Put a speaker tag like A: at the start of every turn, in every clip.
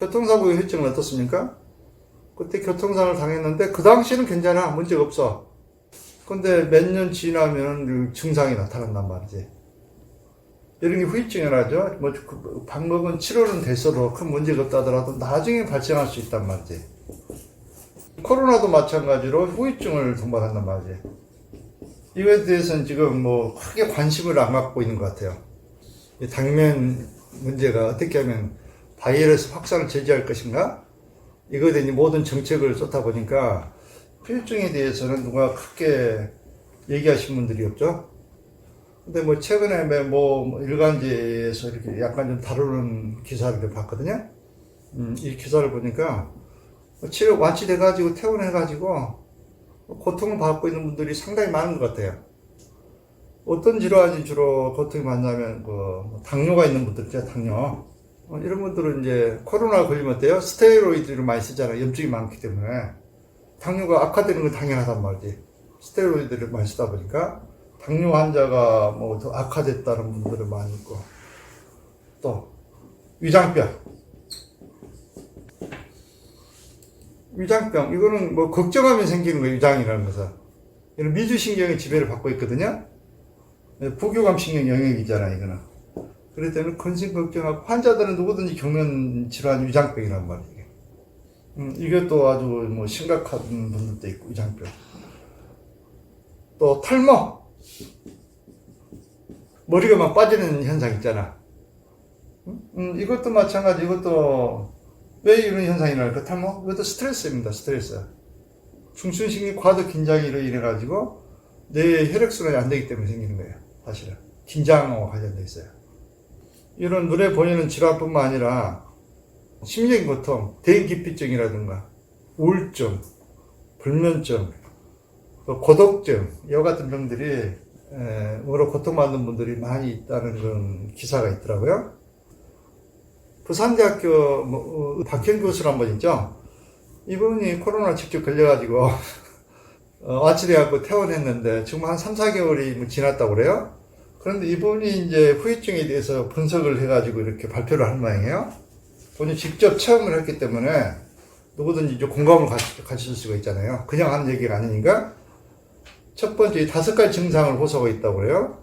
A: 교통사고 후유증은 어떻습니까? 그때 교통사고를 당했는데 그 당시에는 괜찮아, 문제가 없어. 근데 몇 년 지나면 증상이 나타난단 말이지. 이런 게 후유증이라죠. 뭐 방법은 치료는 됐어도 큰 문제가 없다더라도 나중에 발생할 수 있단 말이지. 코로나도 마찬가지로 후유증을 동반한단 말이지. 이거에 대해서는 지금 뭐 크게 관심을 안 갖고 있는 것 같아요. 당면 문제가 어떻게 하면 바이러스 확산을 제지할 것인가? 이거에 대한 모든 정책을 쏟다 보니까 후유증에 대해서는 누가 크게 얘기하신 분들이 없죠. 근데 뭐 최근에 뭐 일간지에서 이렇게 약간 좀 다루는 기사를 봤거든요. 이 기사를 보니까 치료 완치돼가지고 퇴원해가지고 고통을 받고 있는 분들이 상당히 많은 것 같아요. 어떤 질환이 주로 고통이 많냐면 당뇨가 있는 분들 있죠, 당뇨. 이런 분들은 이제 코로나 걸리면 어때요? 스테로이드를 많이 쓰잖아요. 염증이 많기 때문에. 당뇨가 악화되는 건 당연하단 말이지. 스테로이드를 많이 쓰다 보니까 당뇨 환자가 뭐 더 악화됐다는 분들은 많이 있고, 또 위장병, 이거는 뭐 걱정하면 생기는 거예요. 위장이라는 것은 이런 미주신경의 지배를 받고 있거든요. 부교감신경 영역이잖아, 이거는. 그렇기 때문에 근심 걱정하고, 환자들은 누구든지 겪는 질환이 위장병이란 말이에요. 이것도 아주 뭐 심각한 분들도 있고, 위장병. 또 탈모, 머리가 막 빠지는 현상 있잖아. 이것도 마찬가지. 이것도 왜 이런 현상이 날까? 탈모? 이것도 스트레스입니다. 스트레스. 중枢신경 과도 긴장으로 인해 가지고 뇌의 혈액순환이 안 되기 때문에 생기는 거예요. 사실은 긴장과 관련돼 있어요. 이런 눈에 보이는 질환뿐만 아니라 심리적인 고통, 대인기피증이라든가 우울증, 불면증, 또 고독증, 이와 같은 병들이 으로 고통받는 분들이 많이 있다는 그런 기사가 있더라고요. 부산대학교 박현 교수란 분 있죠. 이분이 코로나 직접 걸려가지고 완치돼갖고 퇴원했는데 지금 한 3, 4개월이 지났다고 그래요. 그런데 이분이 이제 후유증에 대해서 분석을 해가지고 이렇게 발표를 한 모양이에요. 본인이 직접 체험을 했기 때문에 누구든지 이제 공감을 가질 수가 있잖아요. 그냥 하는 얘기가 아니니까. 첫 번째 5가지 증상을 호소하고 있다고 그래요.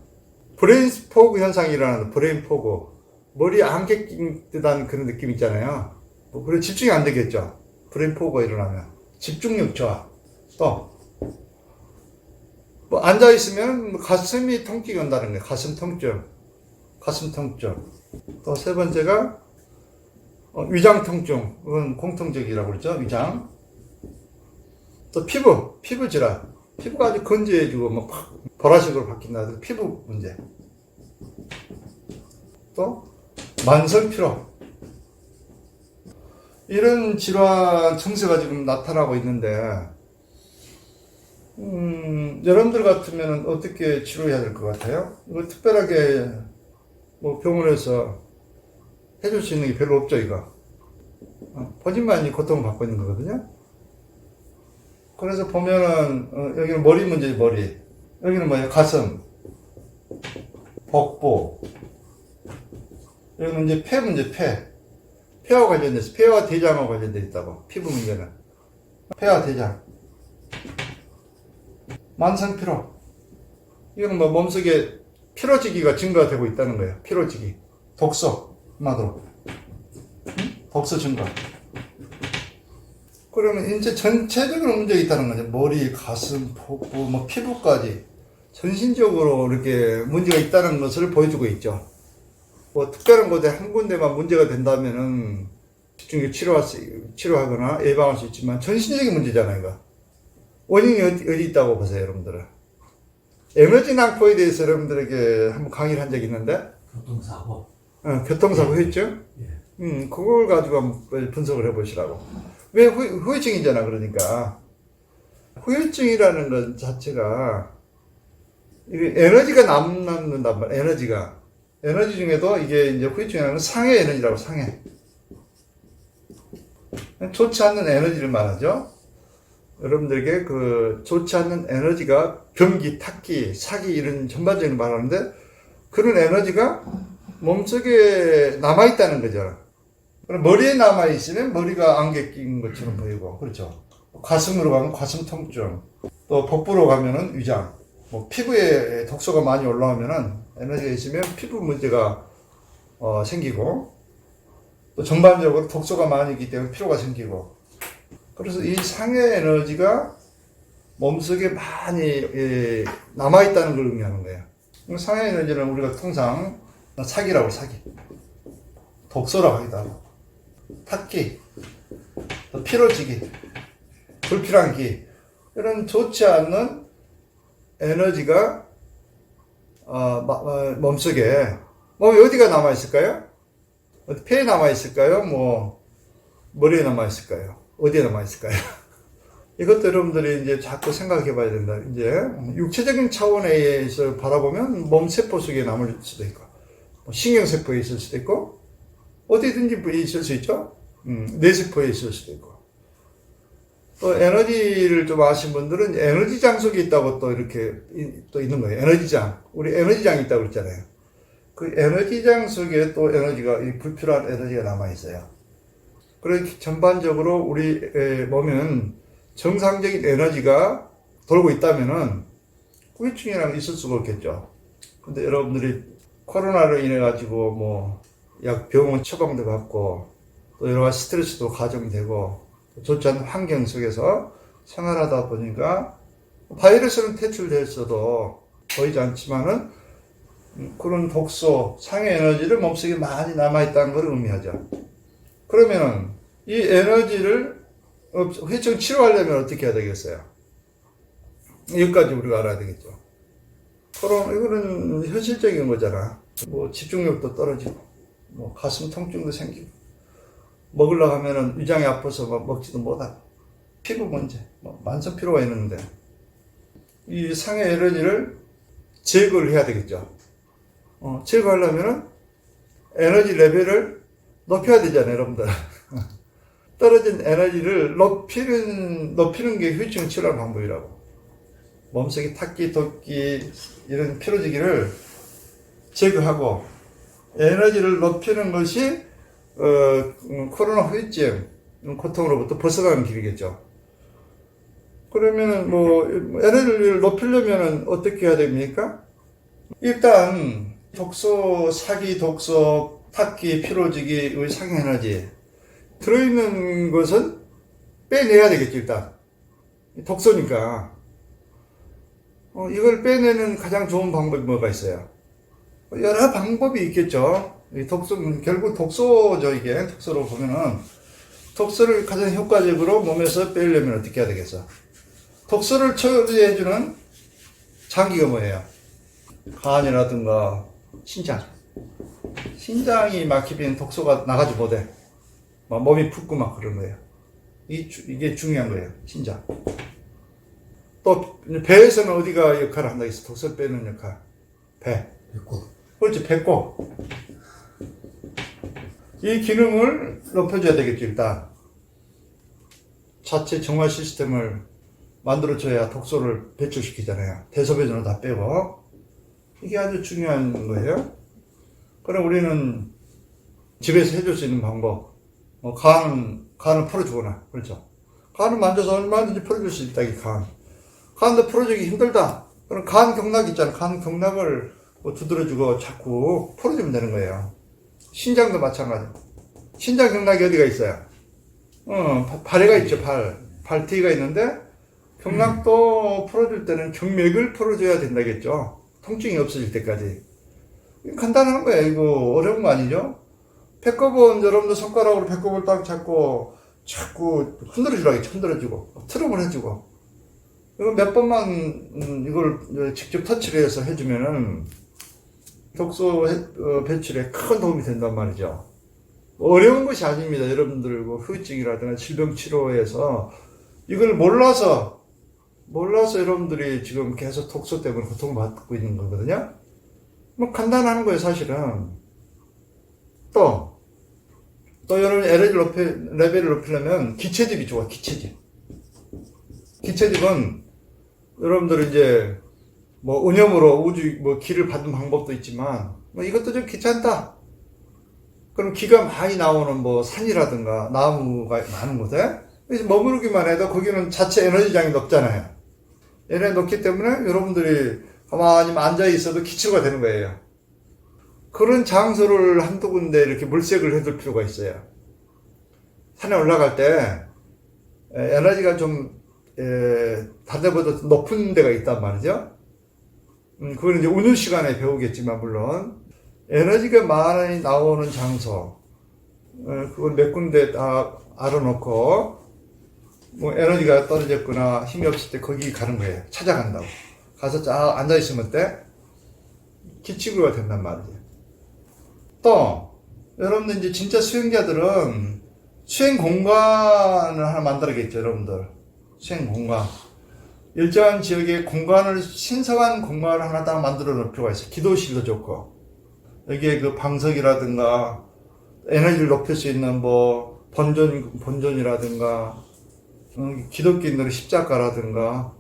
A: 브레인 포그 현상이 일어나는 브레인 포그. 머리에 안개 낀 듯한 그런 느낌 있잖아요. 그래 집중이 안 되겠죠. 브레인 포그가 일어나면. 집중력 저하. 또 뭐 앉아있으면 가슴이 통증이 온다는 거예요. 가슴 통증. 또 세 번째가 위장 통증. 이건 공통적이라고 그러죠. 위장. 또 피부 질환. 피부가 아주 건조해지고 막 보라색으로 바뀐다. 피부 문제. 또 만성 피로. 이런 질환 증세가 지금 나타나고 있는데 여러분들 같으면 어떻게 치료해야 될 것 같아요? 이거 특별하게 뭐 병원에서 해줄 수 있는 게 별로 없죠, 이거. 본인만이 고통을 받고 있는 거거든요. 그래서 보면은 여기는 머리 문제지, 머리. 여기는 뭐야? 가슴, 복부. 여기는 이제 폐 문제, 폐와 관련돼서, 폐와 대장과 관련돼 있다고. 피부 문제는 폐와 대장. 만성 피로. 이거는 뭐 몸속에 피로지기가 증가되고 있다는 거예요. 피로지기. 독소, 한마디로. 독소 증가. 그러면 인체 전체적으로 문제가 있다는 거죠. 머리, 가슴, 복부, 뭐 피부까지 전신적으로 이렇게 문제가 있다는 것을 보여주고 있죠. 뭐 특별한 곳에 한 군데만 문제가 된다면은 집중력 치료하거나 예방할 수 있지만 전신적인 문제잖아요, 이거. 원인이 어디 있다고 보세요, 여러분들은? 에너지 낭포에 대해서 여러분들에게 한번 강의를 한 적이 있는데?
B: 교통사고.
A: 교통사고 후유증?
B: 예.
A: 그걸 가지고 한번 분석을 해보시라고. 왜 후유증이잖아, 그러니까. 후유증이라는 것 자체가, 이게 에너지가 남는단 말이야, 에너지가. 에너지 중에도 이게 이제 후유증이라는 건 상해 에너지라고, 상해. 좋지 않는 에너지를 말하죠. 여러분들에게 좋지 않는 에너지가 변기, 탁기, 사기 이런 전반적인 말하는데 그런 에너지가 몸속에 남아있다는 거죠. 그럼 머리에 남아있으면 머리가 안개 낀 것처럼 보이고, 그렇죠. 가슴으로 가면 가슴 통증, 또 복부로 가면은 위장, 뭐 피부에 독소가 많이 올라오면은 에너지가 있으면 피부 문제가 생기고, 또 전반적으로 독소가 많이 있기 때문에 피로가 생기고, 그래서 이 상해 에너지가 몸속에 많이 남아있다는 걸 의미하는 거예요. 상해 에너지는 우리가 통상 사기라고 사기, 독소라고 하기도 하고, 탁기, 또 피로지기, 불필요한 기, 이런 좋지 않는 에너지가 몸속에, 몸에 어디가 남아있을까요? 폐에 남아있을까요? 뭐 머리에 남아있을까요? 어디에 남아있을까요? 이것도 여러분들이 이제 자꾸 생각해 봐야 된다. 이제 육체적인 차원에서 바라보면 몸 세포 속에 남을 수도 있고, 신경세포에 있을 수도 있고, 어디든지 있을 수 있죠? 뇌세포에 있을 수도 있고. 또 에너지를 좀 아신 분들은 에너지장 속에 있다고 또 이렇게 또 있는 거예요. 에너지장. 우리 에너지장이 있다고 그랬잖아요. 그 에너지장 속에 또 에너지가, 불필요한 에너지가 남아있어요. 그래서 전반적으로 우리 몸은 정상적인 에너지가 돌고 있다면은 후유증이라는 게 있을 수가 없겠죠. 근데 여러분들이 코로나로 인해 가지고 뭐 약 병원 처방도 받고, 또 여러 가지 스트레스도 가중되고, 좋지 않은 환경 속에서 생활하다 보니까 바이러스는 퇴출됐어도 보이지 않지만은 그런 독소, 상해 에너지를 몸속에 많이 남아있다는 걸 의미하죠. 그러면은 이 에너지를 후유증 치료하려면 어떻게 해야 되겠어요? 여기까지 우리가 알아야 되겠죠. 이거는 현실적인 거잖아. 뭐 집중력도 떨어지고, 뭐 가슴 통증도 생기고, 먹으려고 하면은 위장이 아파서 먹지도 못하고, 피부 문제, 뭐 만성 피로가 있는데, 이 상해 에너지를 제거를 해야 되겠죠. 제거하려면은 에너지 레벨을 높여야 되잖아요, 여러분들. 떨어진 에너지를 높이는 게 후유증을 치료하는 방법이라고. 몸속에 탁기, 돋기, 이런 피로지기를 제거하고, 에너지를 높이는 것이, 코로나 후유증, 고통으로부터 벗어가는 길이겠죠. 그러면은 에너지를 높이려면은 어떻게 해야 됩니까? 일단, 독소, 사기, 독소, 탁기, 피로지기, 상해 에너지, 들어있는 것은 빼내야 되겠죠, 일단. 독소니까. 이걸 빼내는 가장 좋은 방법이 뭐가 있어요? 여러 방법이 있겠죠. 결국 독소죠, 이게. 독소로 보면은, 독소를 가장 효과적으로 몸에서 빼려면 어떻게 해야 되겠어? 독소를 처리해주는 장기가 뭐예요? 간이라든가, 신장. 신장이 막히면 독소가 나가지 못해. 막 몸이 붓고 막 그런 거예요. 이게 중요한 거예요, 신장. 또, 배에서는 어디가 역할을 한다 했어? 독소 빼는 역할. 배.
B: 배꼽.
A: 그렇지, 배꼽. 이 기능을 높여줘야 되겠죠, 일단. 자체 정화 시스템을 만들어줘야 독소를 배출시키잖아요. 대소변으로 다 빼고. 이게 아주 중요한 거예요. 그럼 우리는 집에서 해줄 수 있는 방법. 간을 풀어주거나, 그렇죠. 간을 만져서 얼마든지 풀어줄 수 있다, 이 간. 간도 풀어주기 힘들다. 그럼 간 경락 있잖아. 간 경락을 두드려주고 자꾸 풀어주면 되는 거예요. 신장도 마찬가지. 신장 경락이 어디가 있어요? 발에가 있죠, 발 뒤가 있는데, 경락도 풀어줄 때는 경맥을 풀어줘야 된다겠죠. 통증이 없어질 때까지. 간단한 거예요. 이거 어려운 거 아니죠? 배꼽은 여러분들 손가락으로 배꼽을 딱 잡고 자꾸 흔들어주라겠죠. 흔들어주고 트름을 해주고, 이거 몇 번만 이걸 직접 터치를 해서 해주면은 독소 배출에 큰 도움이 된단 말이죠. 어려운 것이 아닙니다. 여러분들 후유증이라든가 질병 치료에서 이걸 몰라서 여러분들이 지금 계속 독소 때문에 고통받고 있는 거거든요. 간단한 거예요, 사실은. 또 여러분 레벨을 높이려면 기체집이 좋아, 기체집. 기체집은 여러분들 이제 은염으로 길을 받는 방법도 있지만, 이것도 좀 귀찮다. 그럼 기가 많이 나오는 뭐 산이라든가 나무가 많은 곳에 머무르기만 해도 거기는 자체 에너지장이 높잖아요. 에너지 높기 때문에 여러분들이 가만히 앉아 있어도 기초가 되는 거예요. 그런 장소를 한두 군데 이렇게 물색을 해둘 필요가 있어요. 산에 올라갈 때 에너지가 좀 다른 데보다 높은 데가 있단 말이죠. 그건 이제 오는 시간에 배우겠지만 물론 에너지가 많이 나오는 장소, 그걸 몇 군데 다 알아놓고 뭐 에너지가 떨어졌거나 힘이 없을 때 거기 가는 거예요. 찾아간다고. 가서 쫙 앉아있으면 때 기치구가 된단 말이죠. 또 여러분들 이제 진짜 수행자들은 수행 공간을 하나 만들어야겠죠. 여러분들 수행 공간, 일정한 지역에 공간을, 신성한 공간을 하나 딱 만들어 놓을 필요가 있어요. 기도실도 좋고, 여기에 그 방석이라든가 에너지를 높일 수 있는 뭐 본전이라든가, 기독교인들은 십자가라든가,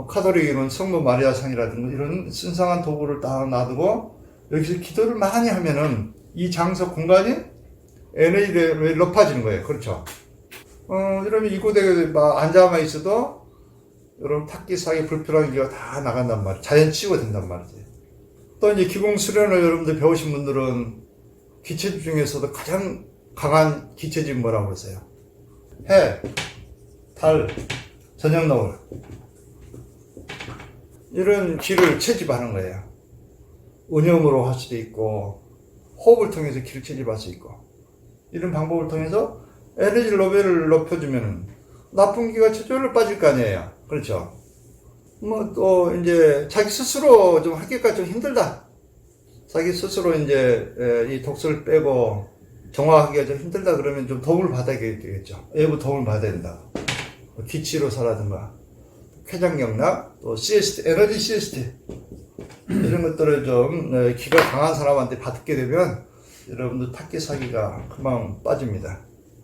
A: 카톨릭은 성모 마리아상이라든가 이런 신성한 도구를 딱 놔두고 여기서 기도를 많이 하면은 이 장소 공간이 에너지를 높아지는 거예요. 그렇죠? 이러면 이곳에 막 앉아만 있어도 여러분 탁기 사기 불필요한 기가 다 나간단 말이에요. 자연 치유가 된단 말이지. 또 이제 기공 수련을 여러분들 배우신 분들은 기체집 중에서도 가장 강한 기체집 뭐라고 그러세요? 해, 달, 저녁 노을. 이런 기를 채집하는 거예요. 운영으로 할 수도 있고, 호흡을 통해서 기를 채집할 수 있고, 이런 방법을 통해서 에너지 레벨을 높여주면 나쁜 기가 저절로 빠질 거 아니에요. 그렇죠? 뭐 또 이제 자기 스스로 좀 하기가 좀 힘들다. 자기 스스로 이제 이 독소를 빼고 정화하기가 좀 힘들다 그러면 좀 도움을 받아야 되겠죠. 외부 도움을 받아야 된다. 기치로사라든가 쾌장경락, 또 CST, 에너지 CST 이런 것들을 좀 기가 강한 사람한테 받게 되면 여러분들 탁기 사기가 금방 빠집니다.